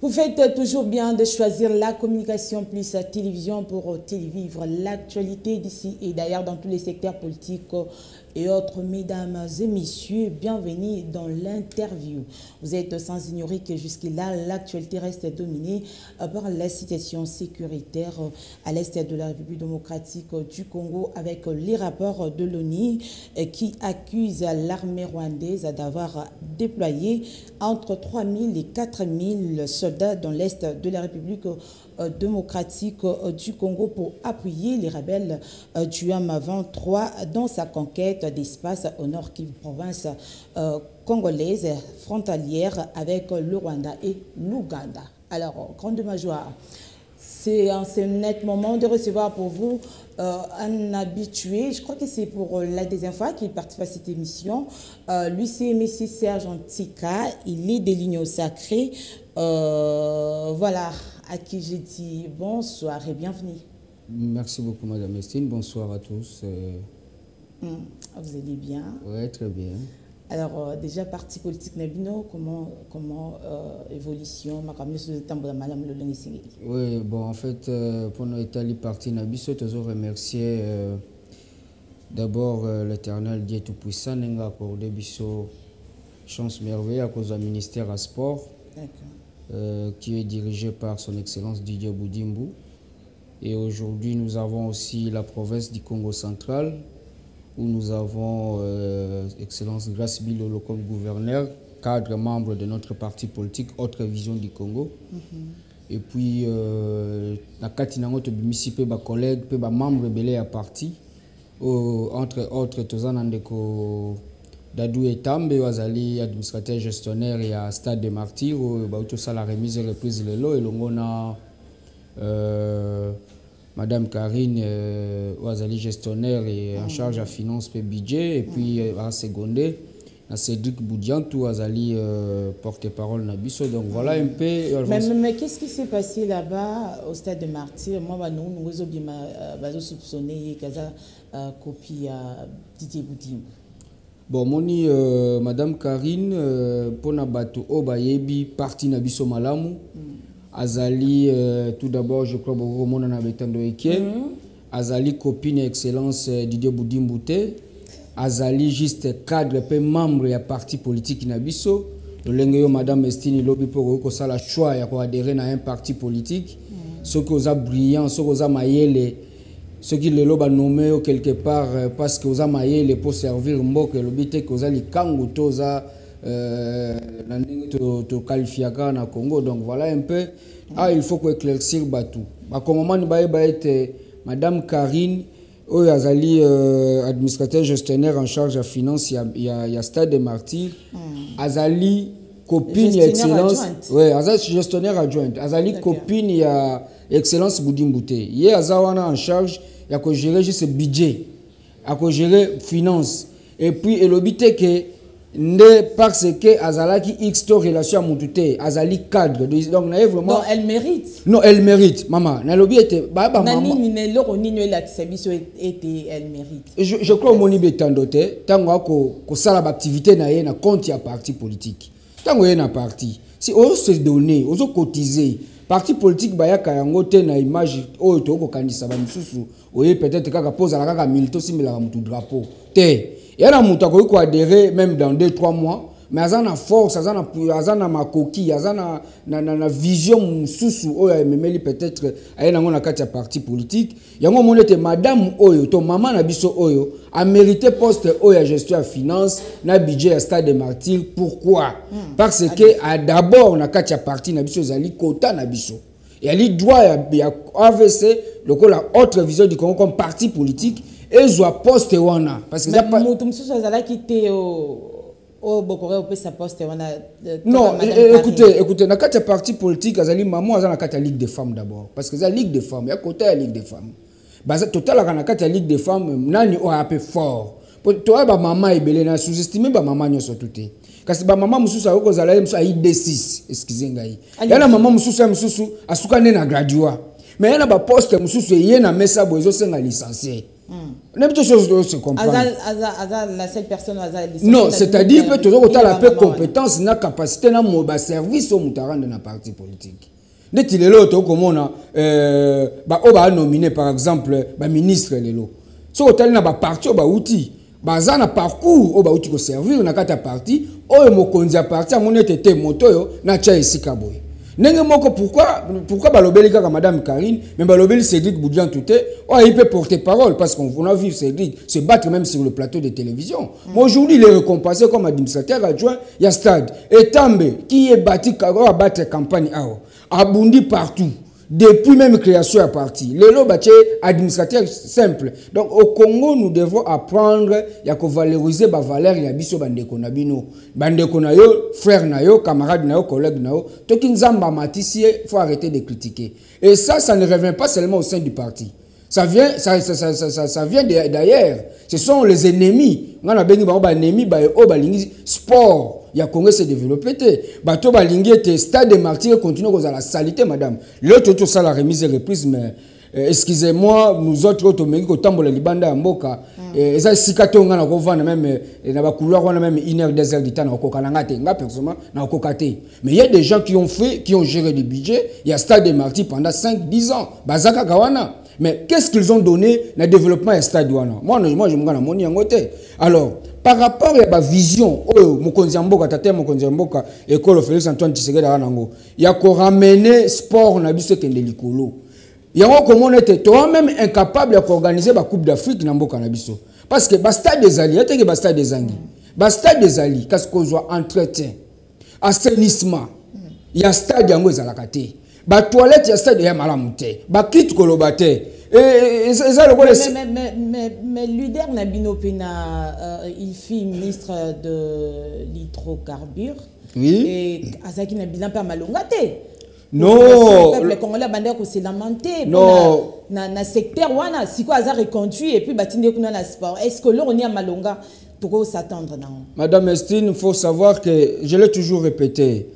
Vous faites toujours bien de choisir la communication plus la télévision pour télévivre l'actualité d'ici et d'ailleurs dans tous les secteurs politiques et autres. Mesdames et messieurs, bienvenue dans l'interview. Vous êtes sans ignorer que jusque-là, l'actualité reste dominée par la situation sécuritaire à l'est de la République démocratique du Congo avec les rapports de l'ONU qui accusent l'armée rwandaise d'avoir déployé entre 3 000 et 4 000 soldats dans l'est de la République démocratique du Congo pour appuyer les rebelles du M23 dans sa conquête d'espace au nord Kivu, province congolaise frontalière avec le Rwanda et l'Ouganda. Alors, grande joie. C'est un net moment de recevoir pour vous un habitué. Je crois que c'est pour la deuxième fois qu'il participe à cette émission. Lui, c'est M. Serge Antika. Il est de l'Union Sacrée. Voilà, à qui j'ai dit bonsoir et bienvenue. Merci beaucoup, Madame Estine. Bonsoir à tous. Vous allez bien? Oui, très bien. Alors, déjà, parti politique Nabino, comment évolution, oui, bon, en fait, pour notre état parti Nabiso, je remercier d'abord l'Éternel Dieu Tout-Puissant, qui a accordé Bisso chance merveilleuse à cause du ministère à sport, qui est dirigé par son Excellence Didier Boudimbu. Et aujourd'hui, nous avons aussi la province du Congo central, où nous avons Excellence Grace Bilolo comme gouverneur, cadre membre de notre parti politique, Autre Vision du Congo. Et puis, na katina ngoto bimisipe ba collègues, pe ba membre belé à parti, entre autres Tozana Ndeko Dadou Etambe, Wazali, administrateur gestionnaire et à Stade des Martyrs, ba tout ça la remise et reprise le lot et l'ongona Madame Karine Ouazali gestionnaire et en charge à finance et budget, et puis à secondé, à Cédric Boudiantou Ouazali porte-parole Nabiso. Donc voilà un peu. Mais qu'est-ce qui s'est passé là-bas au Stade de Martyrs? Moi, nous avons soupçonné qu'il copie à Didier Boudimbu. Bon, moni Madame Karine pour Nabato Obayebi parti Nabiso Malamu. Azali, tout d'abord, je crois que mon anabetando eke. Azali copine excellence Didier Boudimbu. Azali juste cadre pe membre ya parti politique Nabiso. Le lengeyo Madame Estine lobi pour que ça la choix ya adhérer à un parti politique. Ceux qui ont brillant, ceux qui ont maillé ceux qui le loba nommé quelque part parce que vous avez maillé pour servir mbok le bité que vous avez kango toza to qualifiaka na Congo. Donc voilà un peu. Il faut qu'on éclaircisse Batou. Comme Madame Karine, Azali administrateur gestionnaire en charge de finance, il y a Stade des Martyrs. Azali copine et excellence. Oui, Azali gestionnaire adjointe. Azali copine il y a excellence Boudimbu. Il y a Azawana en charge, il y a gérer juste budget, il y a gérer finance. Et puis il obite que parce que Azalaki X to relation à Moutouté, Azali cadre. Donc, vraiment... Non, elle mérite. Non, elle mérite, maman. Nalobi était... Elle mérite. Je crois que mon ibé tandoté, tango ko sala activité na ye na compte ya parti politique. Tango ye na parti. Si on se donner, on se cotiser. Parti politique baya kayango te na image o to ko kanisa ba misusu. Oye peut-être kaka pose la kaka milito simila mutu drapeau. Te. Il y a un mouton qui adhérer même dans 2-3 mois, mais il y a une force, il y a une coquille, il y a une vision sous peut-être il y a un parti politique. Il y a un madame Oyo, ton maman Nabiso Oyo, a mérité poste Oyo gestion de finance, na budget à Stade des Martyrs. Pourquoi? Parce que d'abord on a un parti Nabiso Zali Kota Nabiso. Et il doit y AVC, la autre vision du Congo comme parti politique. Et je poste wana parce que non, écoutez, na kati parti politique azali maman azana kati ligue des femmes d'abord parce que la ligue des femmes, il y a côté la ligue des femmes. Basa total na kati ligue des femmes nani o un peu fort. Toi ba maman ebele na sous-estimer ba maman nyoso tuté. Kasi ba maman mususu ako zala mususu a ID6, excusez ngai. Yana maman mususu asuka ne na graduate. Mais yana ba poste mususu yé na mesa bozo senga licencié. N'importe chose se comprendre. La seule personne non, c'est-à-dire que tu as la peu compétence, la capacité, na service au mutarande na parti politique. Dès qu'il est là, tu as nominé par exemple ministre lelo. Si tu as un parti, tu as outil. Un parcours, tu as outil pour servir na kata parti. Tu as un parti, tu as moto na tia ici kaboy. Pourquoi balobeli kaka Madame Karine, mais balobeli Cédric Boudian touté, il peut porter parole parce qu'on a vu Cédric se battre même sur le plateau de télévision. Mais aujourd'hui, il est récompensé comme administrateur adjoint, il y a Stade. Et Tambe, qui est bâti, qui a battu campagne, a bondi partout. Depuis même création à parti. Le lot administrateur simple. Donc au Congo, nous devons apprendre à valoriser la valeur de biso bandeko na bino. Bandeko na yo, frère na yo, camarade na yo, collègue na yo. Toki nzamba matisi, faut arrêter de critiquer. Et ça ne revient pas seulement au sein du parti. Ça vient d'ailleurs. Ce sont les ennemis. On a béni ba ennemis ba sport. Il y a Congrès s'est développé. Bato balingi était stade de martyrs continue à la salité madame. L'autre tout ça la remise et reprise mais excusez-moi nous autres automatiques au tambo la libanda mboka et ça sikato ngana ko vendre même na ba couloir on a même 1 heure 2 heures du temps na ko kanangate nga personnellement na ko kate. Mais il y a des gens qui ont géré le budget, il y a stade de martyrs pendant 5-10 ans. Bazaka gawana. Mais qu'est-ce qu'ils ont donné dans le développement de stade douane? Moi, je me dis alors, par rapport à la vision, école Félix Antoine Tshisekedi, il y a qu'on ramener sport dans le likolo. Il y a comment était toi-même incapable d'organiser la Coupe d'Afrique dans le Nabiso. Parce que le stade des alliés, il y a le stade des alliés. Le stade des alliés, qu'est-ce qu'on doit entretien, assainissement, il y a le stade de Zalakate. Ba toilette ya stade ya malamute ba kit kolobate et ça le mais leader Nabino Pena il fut ministre de l'hydrocarbures et Azaki Nabila pas malongate non le Congolais bandé ko se lamenter non na secteur wana siko aza reconduit et puis batinde kuna na sport est-ce que là on est à malonga pour s'attendre non madame Estine il faut savoir que je l'ai toujours répété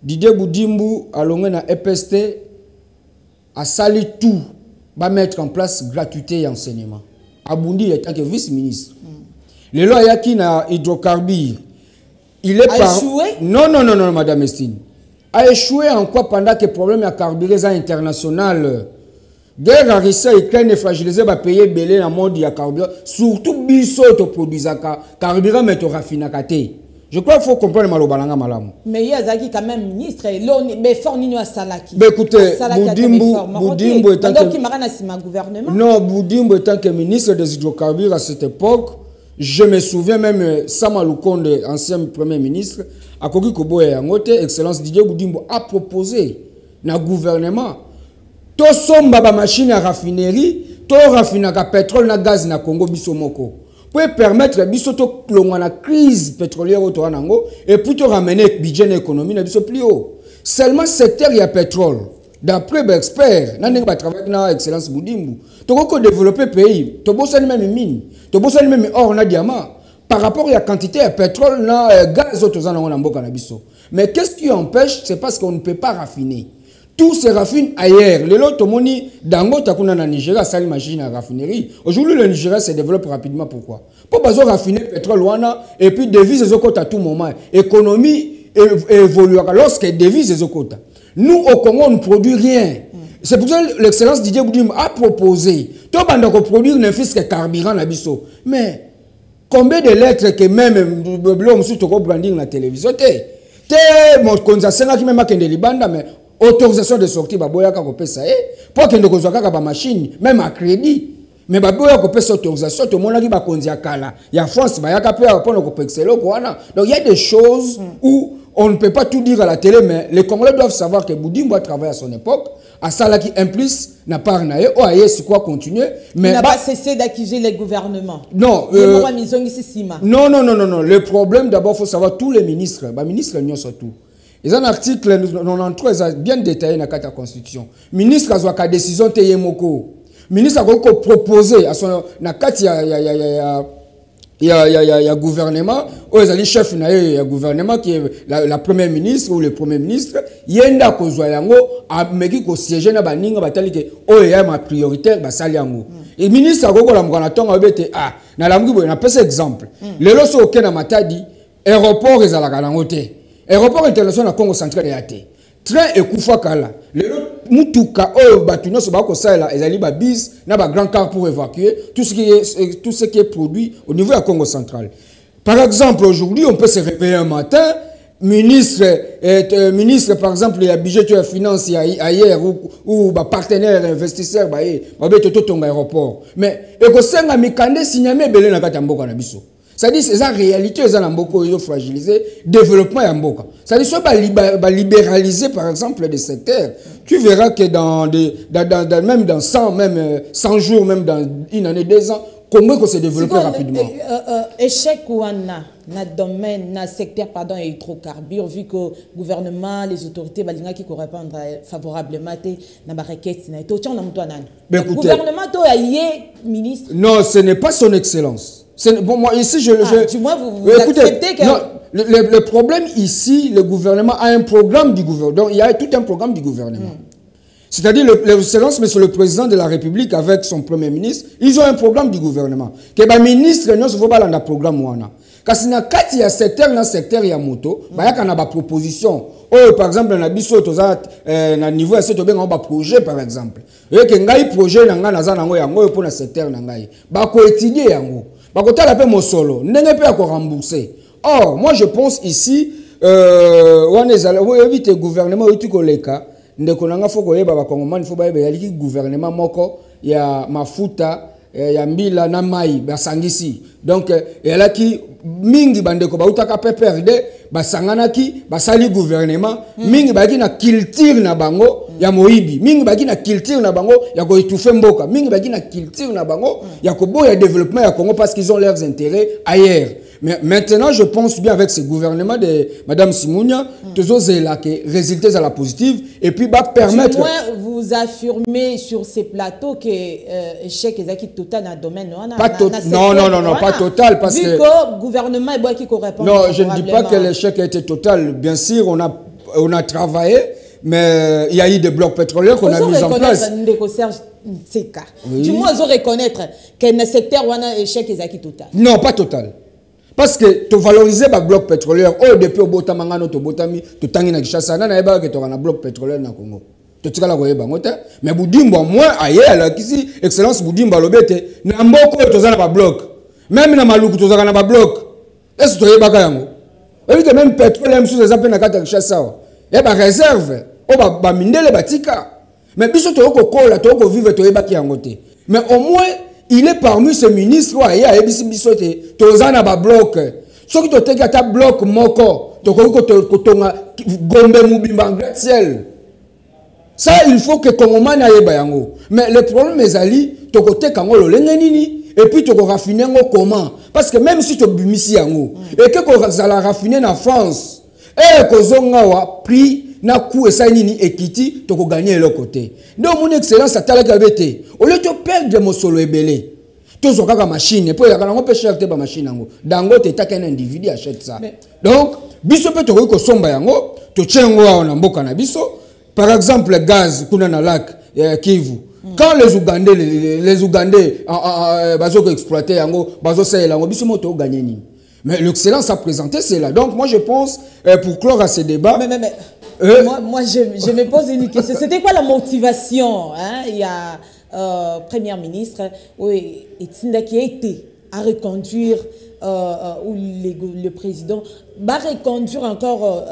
Didier Boudimbu a longé na EPST a sali tout va mettre en place gratuité et enseignement. Abundi en tant que vice-ministre. Le loi yaki na hydrocarbures. Il est a échoué? Non, madame Estine. A échoué en quoi pendant que problème à carburant international. Guerre à Russie et Ukraine est fragilisé va payer belé dans le monde de carburant. Surtout biso to produisaka carburant mais to raffinakate. Je crois qu'il faut comprendre Malobalanga Malam. Mais il y a quand même ministre, mais fort Nino Salaki. Écoutez, Boudimbu étant que gouvernement. Non, Boudimbu étant que ministre des hydrocarbures à cette époque, je me souviens même Sama Lukonde, ancien premier ministre, à Kogi Kobo et Angote, Excellence Didier Boudimbu a proposé dans le gouvernement to somba ba machine à raffinerie, to raffinaka pétrole na gaz na Congo bisomoko. Pour permettre bisoto la crise pétrolière au Toranango et puis ramener le budget de l'économie plus haut. Seulement secteur il y a pétrole. D'après les experts, nous avons travaillé avec Excellence Boudimbu. Nous avons développé le pays. Nous avons même mine. Nous avons même or na diamant. Par rapport à la quantité de pétrole, na gaz au Toranango. Mais qu'est-ce qui empêche? C'est parce qu'on ne peut pas raffiner. Tout se raffine ailleurs. Le lot moni dango takuna na Nigeria sali machine à raffinerie. Aujourd'hui le Nigeria se développe rapidement pourquoi? Pour besoin raffiner pétrole wana et puis devise ezokota à tout moment. Économie évolue lorsque devise ezokota. Nous au Congo on ne produit rien. C'est pour ça que l'excellence Didier Boudimbu a proposé to banda ko produire ne fils que carburant na biso. Mais combien de lettres que même blom sur to branding na télévision te mon konza senga ki même akende libanda mais autorisation de sortie baboyaka ko pesa pour que ndoko zwaka ba machine même à crédit mais baboyaka ko pesa autorisation to monaki ba konzi akala ya France bayaka pe pour ko pexelo ko wana. Donc il y a des choses où on ne peut pas tout dire à la télé mais les Congolais doivent savoir que Boudimbu a travaillé à son époque à Salaki implice n'a pas naé o aye c'est quoi continuer mais il n'a pas cessé d'accuser les gouvernements. Non non le problème d'abord faut savoir tous les ministres ministres n'y sont tout. Il y a un article 93 bien détaillé dans la Constitution. Le ministre a une décision de Yemoko. Le ministre a proposé à son Il y a gouvernement, ou les chefs de gouvernement qui est la première ministre ou le premier ministre, il y a un kozwa yango a meki ko siéger na baninga batali ke o ya ma prioritaire ba sali yango. Et ministre akoko la mkana tonga obete na la mkibo na pesa exemple. Lelo so okena matadi aéroport ezalaka nango te. Aéroport international na Congo central ya te. Train ekufa kala. Lelo mutuka o batuno so bako sala ezali ba bis na ba grand car pour évacuer tout ce qui est produit au niveau de Congo central. Par exemple, aujourd'hui, on peut se réveiller un matin, ministre par exemple, il y a budget de finance ailleurs ou partenaire investisseur ba beto ton aéroport. Mais ekosenga mikande signamé belé na katamboka na biso. C'est-à-dire c'est la réalité ils ont beaucoup fragilisé développement ya mboka. C'est-à-dire soit libéraliser par exemple des secteurs, tu verras que même dans 100 jours, même dans une année, 2 ans, comment que se développer rapidement. Échec ou na domaine, na secteur pardon hydrocarbures vu que le gouvernement, les autorités balinga qui correspondent favorablement na ba requête na to tchon na mto nani. Le gouvernement to ayé ministre. Non, ce n'est pas son excellence. Bon, moi, ici, du moins, vous acceptez que... Non, le problème ici, le gouvernement a un programme du gouvernement. Donc, il y a tout un programme du gouvernement. C'est-à-dire, l'excellence, monsieur le président de la République, avec son premier ministre, ils ont un programme du gouvernement. Que le ministre, non, il faut pas un programme. Parce que il y a secteur, il y a moto, il y a une proposition. Oh, par exemple, on a biso na niveau à ce projet par exemple. Et que ngai projet nanga naza nango yango pour na secteur nangai. Ba ko étudier yango. Ba ko tala pe mosolo, ndenge pe ko rembourser. Or, moi je pense ici on évite gouvernement uti koleka ndeko nanga foko yeba ba kongomani fo ba yeba yaliki gouvernement moko ya mafuta ya mbila na mai basangisi. Donc yalaki mingi bandeko bautaka PPRD basanganaki basali gouvernement mingi baki na culture na bango ya moibi mingi baki na culture na bango ya ko étouffer mboka mingi baki na culture na bango ya ko boya développement ya Congo parce qu'ils ont leurs intérêts ailleurs. Mais maintenant je pense bien avec ce gouvernement de madame Simounia toujours là que résultats à la positive et puis va permettre vous affirmez sur ces plateaux que échec est total dans le domaine non pas total parce que le gouvernement est qui correspond. Non, je ne dis pas que l'échec a été total. Bien sûr, on a travaillé, mais il y a eu des blocs pétroliers qu'on a mis en place. Oui. Du moins, ils ont reconnaître que le secteur où on a échec est total. Non, pas total. Parce que tu valorises les blocs pétroliers. Oh, depuis au Botamangano, tu Botami, tu tangi na Kishasa, na eba que tu as un bloc pétrolier na Congo. Tu tika la koyeba ngote. Mais Boudimbo moi ailleurs là ici excellence Boudimbo lobete na mboko tu za na bloc. Même na Maluku tu za na bloc. Est-ce que tu es bakayamo? Et même pétrole même sous les appels na kata Kishasa. Et ba réserve, o ba mindele batika. Mais biso to ko kola to ko vivre to ebaki yangote. Mais au moins il est parmi ces ministres là ya ebisi biso te to za na ba bloc. Ce qui te teka ta bloc moko to ko tonga gombe mubimba graciel. Ça il faut que Kongomani ayeba yango. Mais le problème est ali to ko teka ngolo lengenini. Et puis tu vas raffiner comment? Parce que même si tu bimisi yango et que tu vas raffiner en France et que zonga prix na coût et ça nini ekiti tu vas gagner l'autre côté. Donc mon excellence à talakabete au lieu de perdre mon solo ebelé tu as une machine et puis il y a un peu cher te ba machine yango dango te ta qu'un individu achète ça. Donc biso peut te ko somba yango to tchengo na mboka na biso par exemple le gaz kuna na lac Kivu. Quand les Ougandais bazo exploité yango bazo sey yango biso moto gagner ni. Mais l'excellence a présenté c'est là. Donc moi je pense pour clore à ce débat moi je me pose une question. C'était quoi la motivation hein? Il y a premier ministre oui Etinda qui a été à reconduire ou le président va reconduire encore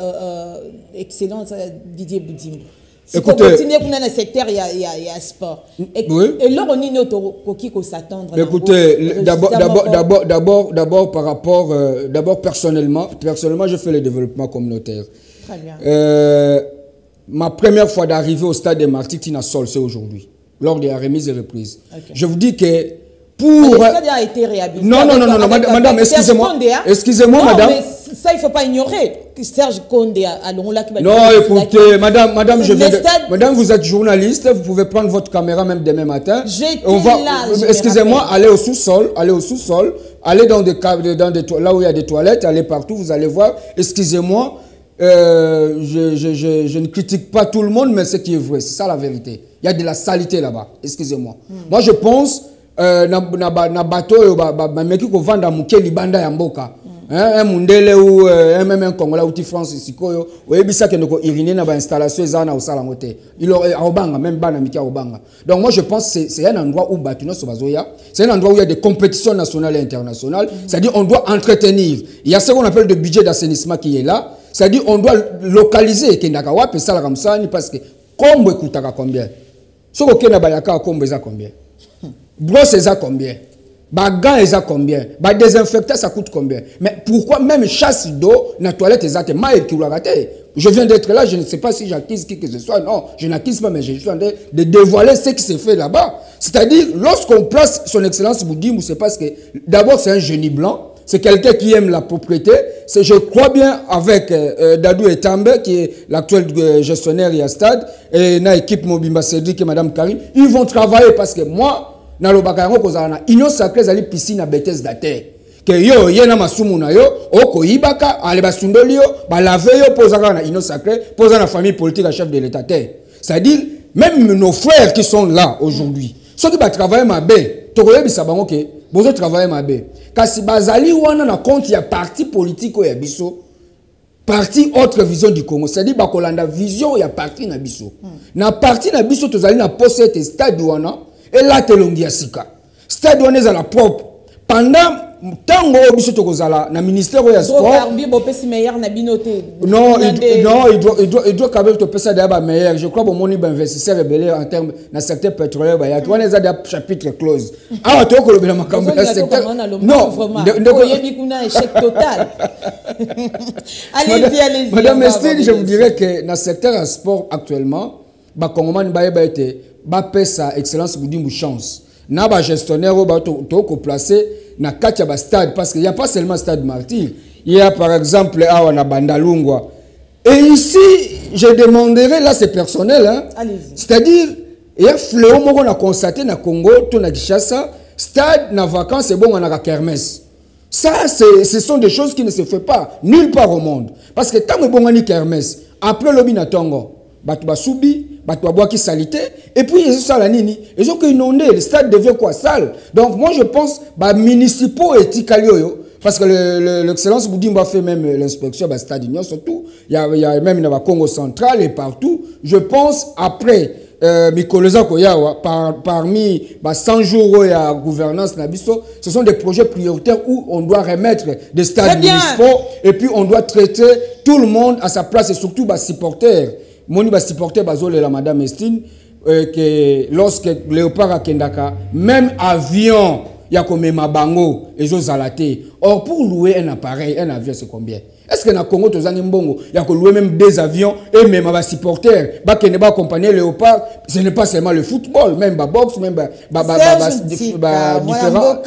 excellence Didier Boudimbo. Si on continue dans le secteur, il y a sport. Et là, on est autre s'attendre. Écoutez, d'abord par rapport, d'abord personnellement, je fais le développement communautaire. Très bien. Ma première fois d'arriver au stade de Martigues Tina Sol, c'est aujourd'hui, lors de la remise et reprise. Okay. Je vous dis que pour... Le stade a été réhabilité. Non, madame, excusez-moi, non, madame. Ça, il ne faut pas ignorer que Serge Condé à Longola qui va... Non, écoutez, madame, madame, vous êtes journaliste, vous pouvez prendre votre caméra même demain matin. Excusez-moi, allez au sous-sol, allez dans des là où il y a des toilettes, allez partout, vous allez voir. Excusez-moi, je ne critique pas tout le monde, mais ce qui est vrai, c'est ça la vérité. Il y a de la saleté là-bas, excusez-moi. Moi, je pense, na bateau, meki ko vanda mukeli banda ya mboka. Un mundele ou même un Congolais ou France sikoyo oyebisa que ndoko iriner na ba installation ezana au salamote il aurait obanga même bana miki obanga. Donc moi je pense c'est un endroit où batuno sobazoya, c'est un endroit où il y a des compétitions nationales et internationales, c'est-à-dire on doit entretenir. Il y a ce qu'on appelle le budget d'assainissement qui est là, c'est-à-dire on doit localiser kendaka wapi sala comme ça parce que kombo ekutaka combien. Soko kena bayaka kombo eza combien. Brosse eza combien. Gants, ils ont combien? Désinfectant, ça coûte combien? Mais pourquoi même chasse d'eau, la toilette, ils ont raté? Je viens d'être là, je ne sais pas si j'accuse qui que ce soit. Non, je n'accuse pas, mais je suis en train de dévoiler ce qui se fait là-bas. C'est-à-dire, lorsqu'on place son excellence Boudim, c'est parce que d'abord, c'est un génie blanc. C'est quelqu'un qui aime la propriété. Je crois bien avec Dadou Etambe, qui est l'actuel gestionnaire à Stade, et na équipe Mobimba Cédric et Madame Karim, ils vont travailler parce que moi, na lobaka yango kozana union sacrée zali piscine à Bethesda da terre que yo yena masumu na yo okoyibaka ale basundoli yo ba laver yo posaka na union sacrée posa na famille politique à chef de l'état terre. C'est-à-dire même nos frères qui sont là aujourd'hui ceux qui va travailler mabe tokoyebisa bango ke bozo travailler mabe kasi bazali wana na compte ya parti politique ya biso parti autre vision du Congo, c'est-à-dire bakolanda vision ya parti na biso na parti na biso tozali na poste stade wana. Et là, tu es sika. Stade on est à la propre. Pendant tango biso tokozala na ministère ya sport. Non, il doit quand même te passer d'abord meilleur. Je crois que mon investisseur rebelle en termes dans secteur pétrolier il y a toi les a chapitre close. Ah tu ko le makambo secteur. Non, échec total. Allez-y. Madame Estine, je vous dirais que dans le secteur sport actuellement, ba Congolais ba été ba pesa excellence Boudimou chance. Na ba gestionnaire ba to ko placer na katia ba stade parce qu'il y a pas seulement stade Martyr, il y a par exemple à na Bandalungwa. Et ici, je demanderai là c'est personnel hein. C'est-à-dire il y a fléau moko na constaté na Congo to na Kinshasa, stade na vacances c'est bon on a kermesse. Ça ce sont des choses qui ne se font pas nulle part au monde parce que tant que bon on kermesse après lobi na tongo batu basubi batu boaki salité et puis ils sont la nini ils ont inondé le stade devient quoi sale. Donc moi je pense ba municipaux et tikalioyo parce que l'excellence Boudimba fait même l'inspection ba stade union surtout il y a même dans Congo central et partout je pense après Mikoloza Koyawa parmi 100 jours à gouvernance Nabiso, ce sont des projets prioritaires où on doit remettre des stades municipaux et puis on doit traiter tout le monde à sa place et surtout les supporters. Moni ba supporter bazole la madame Estine que lorsque Léopard a Kendaka même avion ya komema bango ezo zalaté. Or pour louer un appareil un avion c'est combien? Est-ce que na Congo tozangi mbongo ya ko louer même des avions et même ba supporter ba kende ba accompagner Léopard ce n'est pas seulement le football même ba boxe même différents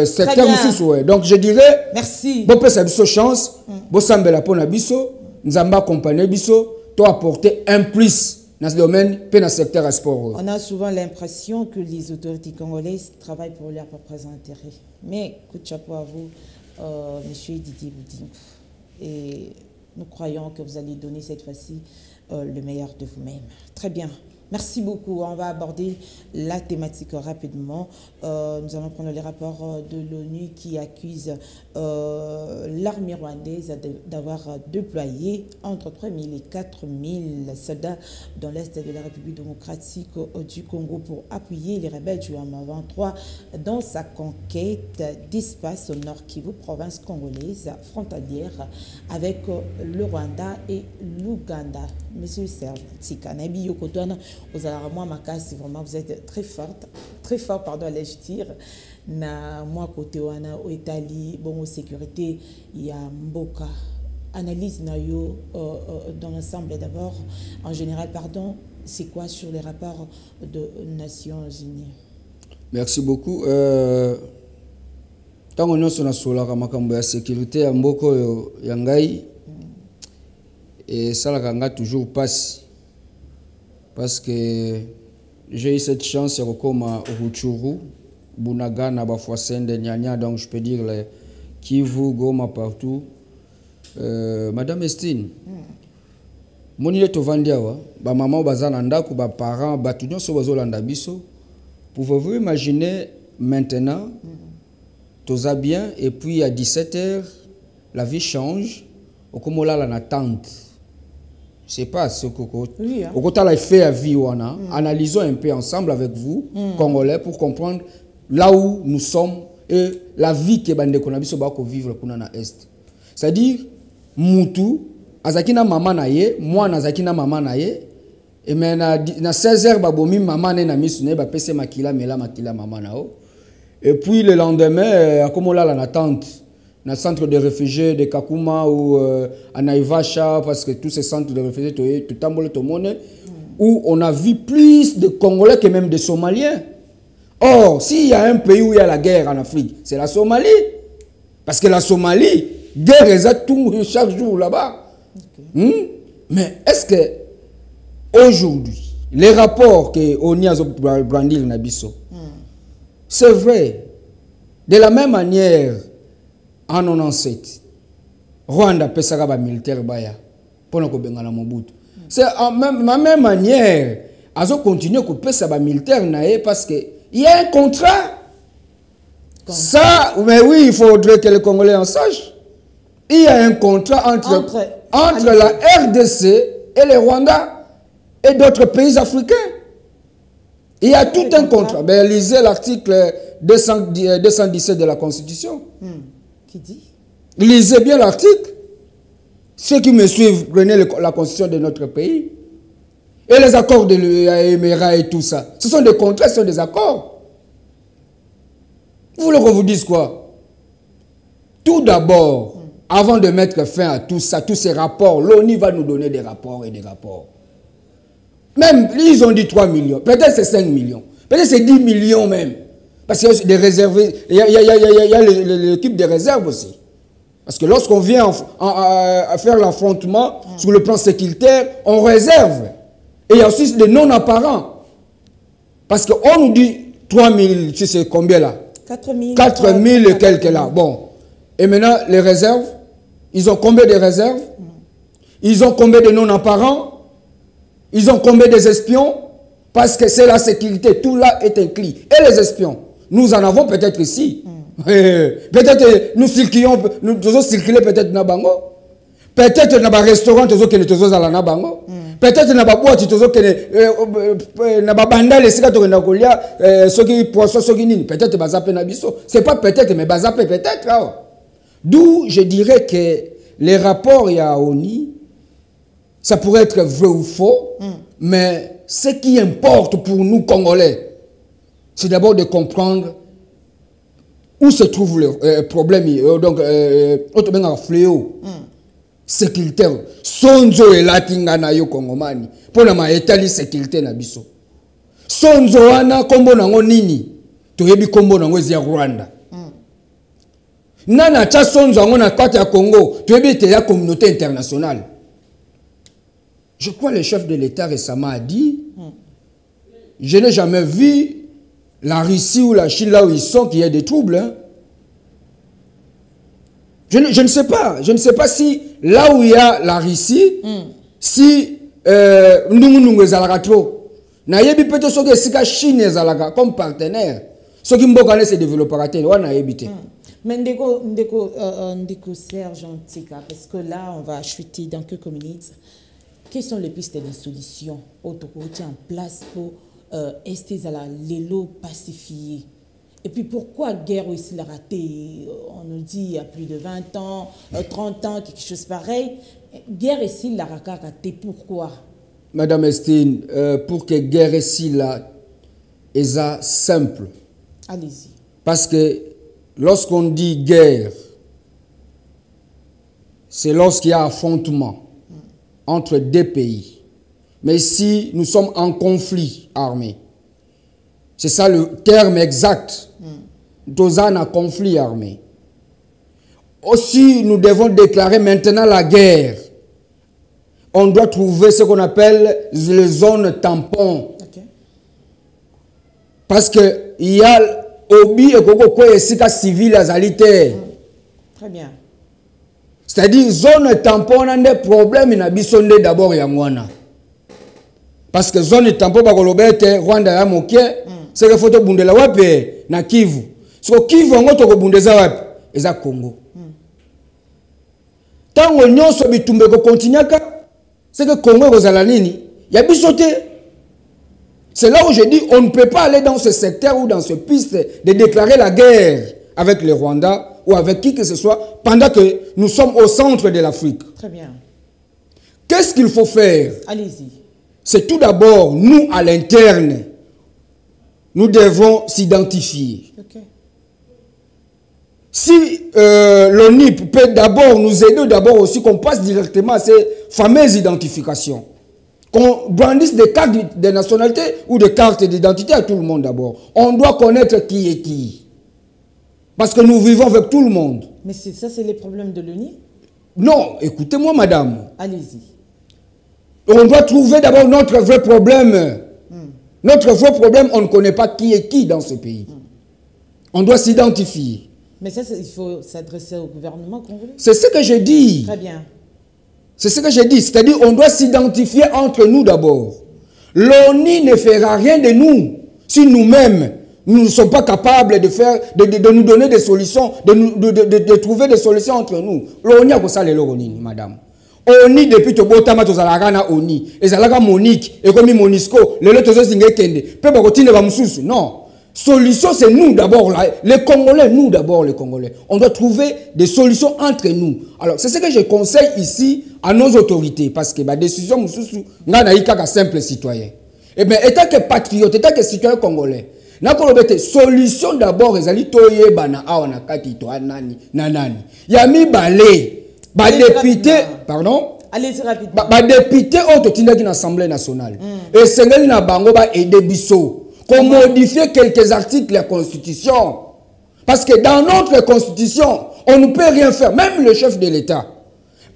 secteurs aussi ouais. Donc je dirais merci bon pesa biso chance bo sambela pona biso nzamba accompagner biso to apporter un plus dans ce domaine, puis dans le secteur sport. On a souvent l'impression que les autorités congolaises travaillent pour leurs propres intérêts. Mais coup de chapeau à vous, monsieur Didier Boudimou. Et nous croyons que vous allez donner cette fois-ci le meilleur de vous-même. Très bien. Merci beaucoup. On va aborder la thématique rapidement. Nous allons prendre les rapports de l'ONU qui accuse l'armée rwandaise d'avoir déployé entre 3 000 et 4 000 soldats dans l'est de la République démocratique du Congo pour appuyer les rebelles du M23 dans sa conquête d'espace au nord Kivu, province congolaise frontalière avec le Rwanda et l'Ouganda. Monsieur Serge Tsikanabi Yokotwana, aux Alarmois Makasi, vraiment vous êtes très fort, pardon, allais-je dire. Na moi côté wana au Italie, bon sécurité, il y a Mboka. Analyse na yo dans l'ensemble d'abord, en général, pardon, c'est quoi sur les rapports de Nations Unies? Merci beaucoup. Tant qu'on est sur la solar, la sécurité à Mboko Yangai, et ça la toujours passe. Parce que j'ai eu cette chance de comme à Rutshuru, Bunaga, Nabafouassende, Nyanya, donc je peux dire les Kivu, Goma partout. Madame Estine, mon île est au Vandiawa, ma maman bazananda, ba parents, batudon so bazolanda biso. Pouvez-vous imaginer maintenant, tout va bien, et puis à 17h, la vie change, au comme là la tente. Je sais pas ce que oui, hein. Au côté la fait à vie analysons un peu ensemble avec vous Congolais pour comprendre là où nous sommes et la vie que bande konabiso ba ko vivre kuna na est. C'est-à-dire mutu azakina mama na ye, moi nazakina mama na ye et mais na 16h ba bomi mama na misu ne ba pese makila mama na o. Et puis le lendemain comme là la tente dans le centre de réfugiés de Kakuma ou à Naivasha, parce que tous ces centres de réfugiés, tout le monde, où on a vu plus de Congolais que même de Somaliens. Or, s'il y a un pays où il y a la guerre en Afrique, c'est la Somalie. Parce que la Somalie, guerre est tout chaque jour là-bas. Okay. Mais est-ce que aujourd'hui, les rapports que on a brandi le Nabiso, c'est vrai, de la même manière, en 97, Rwanda pesaka ba militaire baya pour ko bengana Mobutu. C'est en même manière, azo continuer ko pesa ba militaire naé parce que il y a un contrat. Ça, mais oui, il faudrait que les Congolais en sachent. Il y a un contrat entre la RDC et le Rwanda et d'autres pays africains. Il y a tout un contrat. Ben, lisez l'article 217 de la Constitution. Qui dit? Lisez bien l'article. Ceux qui me suivent, prenez la constitution de notre pays. Et les accords de l'Émirat et tout ça. Ce sont des contrats, ce sont des accords. Vous voulez qu'on vous dise quoi? Tout d'abord, avant de mettre fin à tout ça, tous ces rapports, l'ONU va nous donner des rapports et des rapports. Même, ils ont dit 3 millions. Peut-être c'est 5 millions. Peut-être c'est 10 millions même. Parce qu'il y a des réserves, il y a l'équipe des réserves aussi. Parce que lorsqu'on vient à faire l'affrontement sur le plan sécuritaire, on réserve. Et il y a aussi des non-apparents. Parce qu'on nous dit 3 000, tu sais combien là? 4 000 et quelques là. Bon. Et maintenant, les réserves, ils ont combien de réserves? Ils ont combien de non-apparents? Ils ont combien des espions? Parce que c'est la sécurité. Tout là est inclus. Et les espions? Nous en avons peut-être ici. Peut-être nous circulons, nous devons circuler peut-être dans Bango. Peut-être dans un restaurant, nous devons aller dans Bango. Peut-être dans la boîte, nous devons aller dans la banda, les cigarettes, nous devons aller ceux qui poissons, ceux qui nient. Peut-être bazape nabiso. C'est pas peut-être, mais bazape peut-être. D'où je dirais que les rapports il y a ONU, ça pourrait être vrai ou faux, mais ce qui importe pour nous Congolais, c'est d'abord de comprendre où se trouve le problème. Donc, autrement, fléau sécuritaire. Sonzo et latinga na yo Congomani. Pour la maétali sécurité na biso. Sonzo ana kombo nango nini. Toyebi kombo nango zia Rwanda. Nana cha sonzo ango na kati ya Congo. Toyebi te ya communauté internationale. Je crois que le chef de l'État récemment a dit je n'ai jamais vu la Russie ou la Chine, là où ils sont, qu'il y a des troubles. Hein. Je ne sais pas. Je ne sais pas si là où il y a la Russie, si nous trop. Nayebi peut-être que la Chine est comme partenaire. Ce qui me se développera. Mais Ndeko Serge Antika, parce que là, on va chuter dans quelques minutes. Quelles sont les pistes de solutions en place pour la l'élo pacifié? Et puis pourquoi guerre aussi l'a raté? On nous dit il y a plus de 20 ans, 30 ans, quelque chose pareil. Guerre ici l'a raté, pourquoi? Madame Estine, pour que guerre ici là, est simple. Allez-y. Parce que lorsqu'on dit guerre, c'est lorsqu'il y a affrontement entre deux pays. Mais si nous sommes en conflit armé, c'est ça le terme exact. Dozan a conflit armé. aussi nous devons déclarer maintenant la guerre. On doit trouver ce qu'on appelle les zones tampons. Okay. Parce que il y a obi et koko et sika civil azalité. Très bien. C'est-à-dire zone tampon on a des problèmes na bisonde d'abord ya mwana. Parce que zone tampon ba kolobete Rwanda ya moke, c'est que photo bundela wapi na Kivu. So Kivu ngo to ko bundeza wapi? Eza Congo. Tango nyonso bitumbe ko continuaka, c'est que Congo kozala nini? Ya bisote. C'est là où je dis on ne peut pas aller dans ce secteur ou dans ce piste de déclarer la guerre avec le Rwanda ou avec qui que ce soit pendant que nous sommes au centre de l'Afrique. Très bien. Qu'est-ce qu'il faut faire? Allez-y. C'est tout d'abord, nous à l'interne, nous devons s'identifier. Okay. Si l'ONU peut d'abord nous aider, d'abord aussi qu'on passe directement à ces fameuses identifications. Qu'on brandisse des cartes de nationalité ou des cartes d'identité à tout le monde d'abord. On doit connaître qui est qui. Parce que nous vivons avec tout le monde. Mais ça, c'est les problèmes de l'ONU? Non, écoutez-moi, madame. Allez-y. On doit trouver d'abord notre vrai problème. Notre vrai problème, on ne connaît pas qui est qui dans ce pays. On doit s'identifier. Mais ça, il faut s'adresser au gouvernement congolais. C'est ce que je dis. Très bien. C'est ce que je dis. C'est-à-dire on doit s'identifier entre nous d'abord. L'ONU ne fera rien de nous si nous-mêmes, nous ne sommes pas capables de nous donner des solutions, de trouver des solutions entre nous. L'ONU a quoi ça, madame? ONU depuis to botama to zalaka na ONU ezalaka Monique et comme Monisco le loto zo singe kende pe ba kotine ba mususu. Non, solution c'est nous d'abord les Congolais, nous d'abord les Congolais. On doit trouver des solutions entre nous. Alors c'est ce que je conseille ici à nos autorités parce que ba décision mususu nga na ikaka simple citoyen. Et bien étant que patriote, étant que citoyen congolais, na kolobete solution d'abord ezali toyeba na awa na kati to anani na nani. Ya mi balé député, pardon? Allez-y rapidement. Député autotinde dans l'Assemblée nationale. Et c'est na bango ba aider biso. Qu'on modifie quelques articles de la Constitution. Parce que dans notre Constitution, on ne peut rien faire. Même le chef de l'État.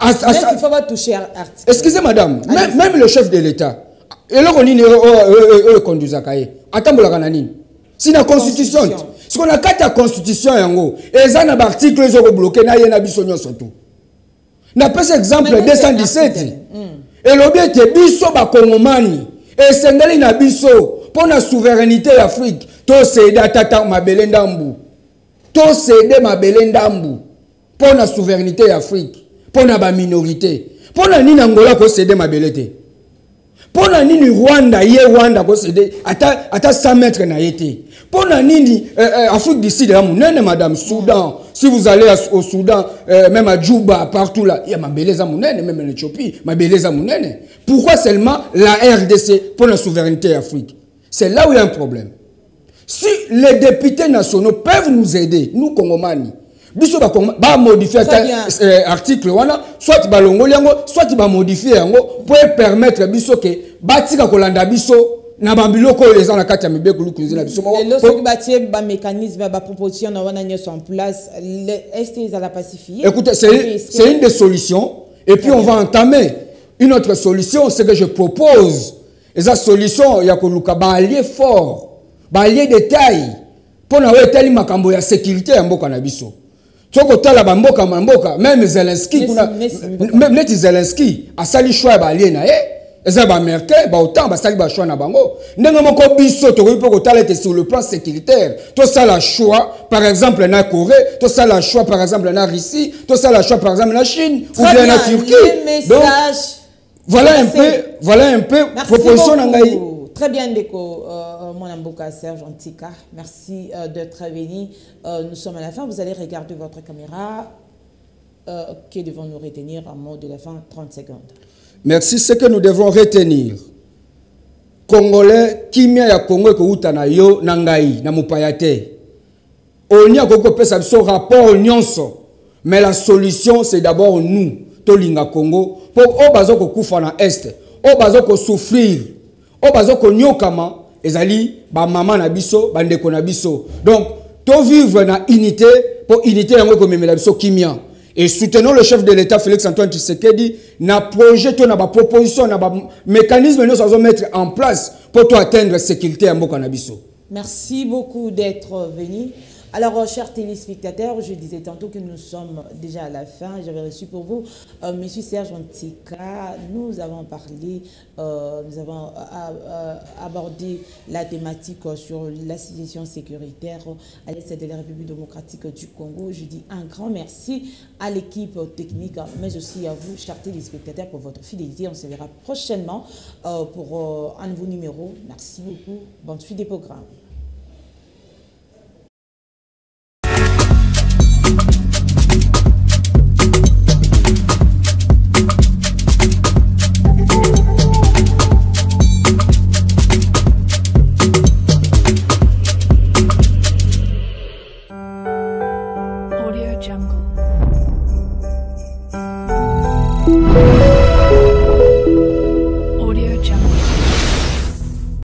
Il ne faut pas toucher à l'article. Excusez madame, même le chef de l'État. Et là, on est conduit à Kaye. Attends, si la Constitution, ce qu'on a quatre la Constitution, et ça, un article, ils ont bloqué, il y a un surtout. N'a pas cet exemple 217. Et l'objet était biso ba Kongomani. Et Sénégal na biso pour la souveraineté d'Afrique. To céder tata mabele ndambu. To céder mabele ndambu pour la souveraineté d'Afrique. Pour la minorité. Pour la nini Angola ko céder mabele te. Pour la nini Rwanda Rwanda ko céder ata 100 mètres na yete. Pour la nini Afrique du Sud madame Soudan. Si vous allez au Soudan, même à Djouba, partout là, il y a ma beleza mounene, même en Éthiopie, ma beleza mounene. Pourquoi seulement la RDC pour la souveraineté d'Afrique? C'est là où il y a un problème. Si les députés nationaux peuvent nous aider, nous Congomani, biso ba modifier article wana, soit ba longoliango, soit ba modifier yango pour permettre biso que batika kolanda biso. Na babiloko les gens la carte mibé kulu kuzinga biso mo lorsque bâtir ba mécanisme ba proposition na wana nyos en place est-ce qu'ils allaient pacifier? Écoutez, c'est une des solutions et puis on va entamer une autre solution. Ce que je propose et sa solution ya koluka ba allié fort, ba allié de taille pour na weteli makambo ya sécurité ya mboka na biso. Toko tala ba mboka même Zelensky kuna même Zelensky a sali choix ba allié na les Américains, autant de choix na bango. N'engamo biso to ko tala sur le plan sécuritaire. Tout ça la choix, par exemple na Corée, tout ça la choix par exemple na Russie, tout ça la choix par exemple na Chine ou bien na Turquie. Donc voilà un peu proposition nangai. Très bien Ndeko mon amboka Serge Antika. Merci d'être venu. Nous sommes à la fin, vous allez regarder votre caméra. Que devons-nous retenir en mot de la fin 30 secondes. Merci. Ce que nous devons retenir, Congolais, kimia ya Congo ko uta na yo na ngai na mupayate. Onia koko pesa biso rapport nyonso. Mais la solution c'est d'abord nous, tolinga Congo, pour obazo ko kufa na est, obazo ko souffrir, obazo ko nyokama ezali ba mama na biso, ba ndeko na biso. Donc to vivre na unité pour unité yango ko memela biso kimia. Et soutenons le chef de l'État, Félix-Antoine Tshisekedi, na projet, na proposition, na mécanisme, nous allons mettre en place pour atteindre la sécurité à Mokanabiso. Merci beaucoup d'être venu. Alors, chers téléspectateurs, je disais tantôt que nous sommes déjà à la fin. J'avais reçu pour vous M. Serge Ntika. Nous avons parlé, nous avons abordé la thématique sur la situation sécuritaire à l'est de la République démocratique du Congo. Je dis un grand merci à l'équipe technique, mais aussi à vous, chers téléspectateurs, pour votre fidélité. On se verra prochainement pour un nouveau numéro. Merci beaucoup. Bonne suite des programmes.